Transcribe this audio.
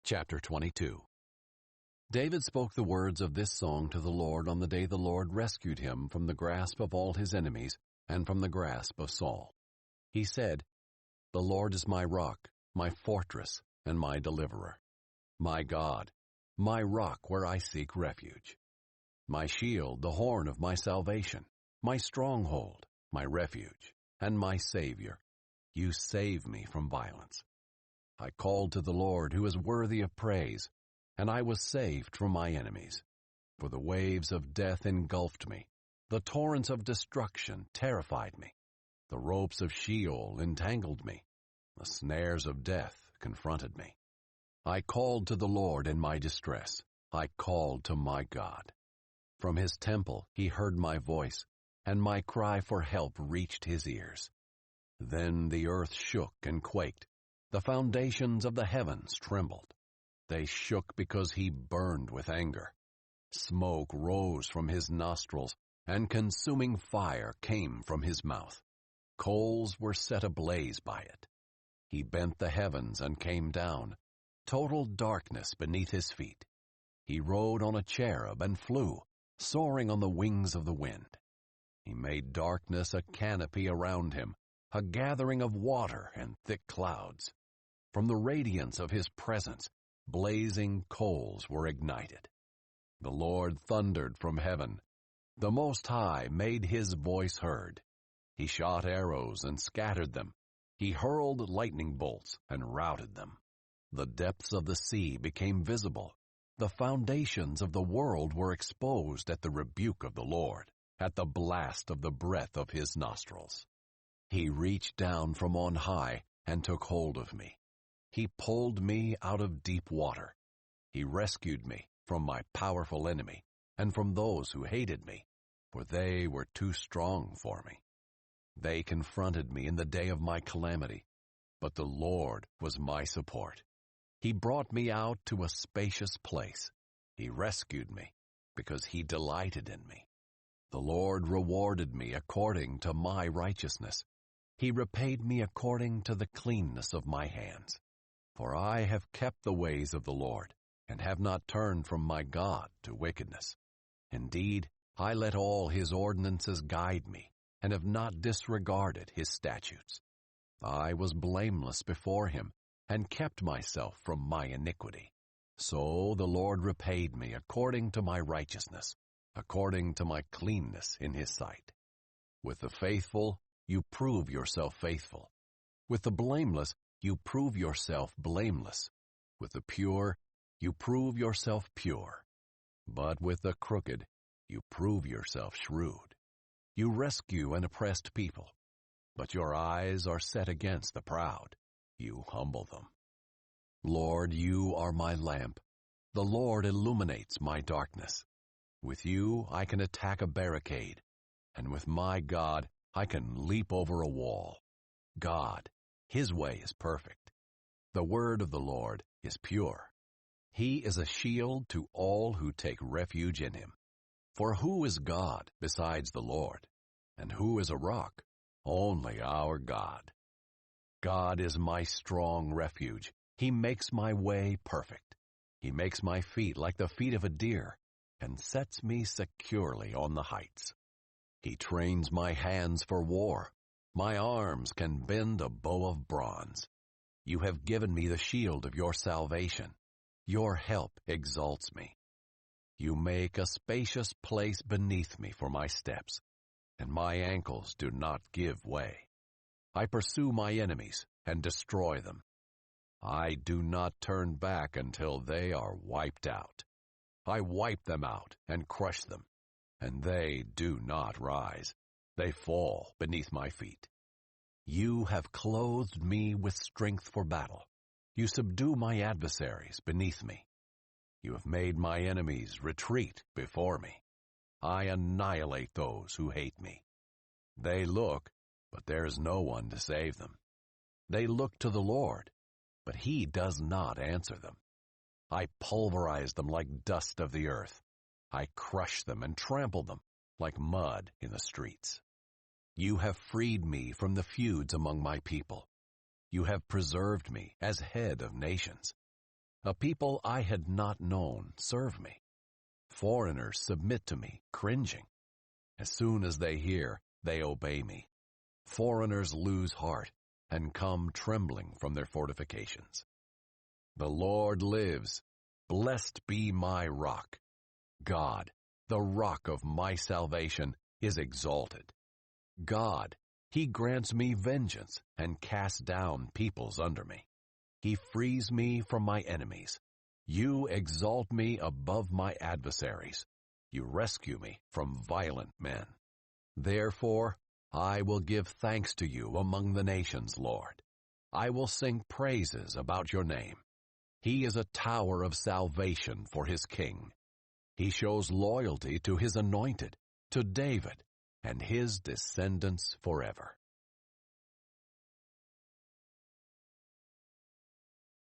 Chapter 22. David spoke the words of this song to the Lord on the day the Lord rescued him from the grasp of all his enemies and from the grasp of Saul. He said, "The Lord is my rock, my fortress, and my deliverer, my God, my rock where I seek refuge, my shield, the horn of my salvation, my stronghold, my refuge, and my Savior. You save me from violence. I called to the Lord, who is worthy of praise, and I was saved from my enemies. For the waves of death engulfed me. The torrents of destruction terrified me. The ropes of Sheol entangled me. The snares of death confronted me. I called to the Lord in my distress. I called to my God. From his temple he heard my voice, and my cry for help reached his ears. Then the earth shook and quaked. The foundations of the heavens trembled. They shook because he burned with anger. Smoke rose from his nostrils, and consuming fire came from his mouth. Coals were set ablaze by it. He bent the heavens and came down, total darkness beneath his feet. He rode on a cherub and flew, soaring on the wings of the wind. He made darkness a canopy around him, a gathering of water and thick clouds. From the radiance of his presence, blazing coals were ignited. The Lord thundered from heaven. The Most High made his voice heard. He shot arrows and scattered them. He hurled lightning bolts and routed them. The depths of the sea became visible. The foundations of the world were exposed at the rebuke of the Lord, at the blast of the breath of his nostrils. He reached down from on high and took hold of me. He pulled me out of deep water. He rescued me from my powerful enemy and from those who hated me, for they were too strong for me. They confronted me in the day of my calamity, but the Lord was my support. He brought me out to a spacious place. He rescued me because he delighted in me. The Lord rewarded me according to my righteousness. He repaid me according to the cleanness of my hands. For I have kept the ways of the Lord, and have not turned from my God to wickedness. Indeed, I let all his ordinances guide me, and have not disregarded his statutes. I was blameless before him, and kept myself from my iniquity. So the Lord repaid me according to my righteousness, according to my cleanness in his sight. With the faithful, you prove yourself faithful. With the blameless, you prove yourself blameless. With the pure, you prove yourself pure. But with the crooked, you prove yourself shrewd. You rescue an oppressed people, but your eyes are set against the proud. You humble them. Lord, you are my lamp. The Lord illuminates my darkness. With you I can attack a barricade, and with my God I can leap over a wall. God, his way is perfect. The word of the Lord is pure. He is a shield to all who take refuge in him. For who is God besides the Lord? And who is a rock? Only our God. God is my strong refuge. He makes my way perfect. He makes my feet like the feet of a deer, and sets me securely on the heights. He trains my hands for war. My arms can bend a bow of bronze. You have given me the shield of your salvation. Your help exalts me. You make a spacious place beneath me for my steps, and my ankles do not give way. I pursue my enemies and destroy them. I do not turn back until they are wiped out. I wipe them out and crush them, and they do not rise. They fall beneath my feet. You have clothed me with strength for battle. You subdue my adversaries beneath me. You have made my enemies retreat before me. I annihilate those who hate me. They look, but there is no one to save them. They look to the Lord, but he does not answer them. I pulverize them like dust of the earth. I crush them and trample them like mud in the streets. You have freed me from the feuds among my people. You have preserved me as head of nations. A people I had not known serve me. Foreigners submit to me, cringing. As soon as they hear, they obey me. Foreigners lose heart and come trembling from their fortifications. The Lord lives. Blessed be my rock. God, the rock of my salvation, is exalted. God, He grants me vengeance and casts down peoples under me. He frees me from my enemies. You exalt me above my adversaries. You rescue me from violent men. Therefore, I will give thanks to you among the nations, Lord. I will sing praises about your name. He is a tower of salvation for his king. He shows loyalty to his anointed, to David, and his descendants forever.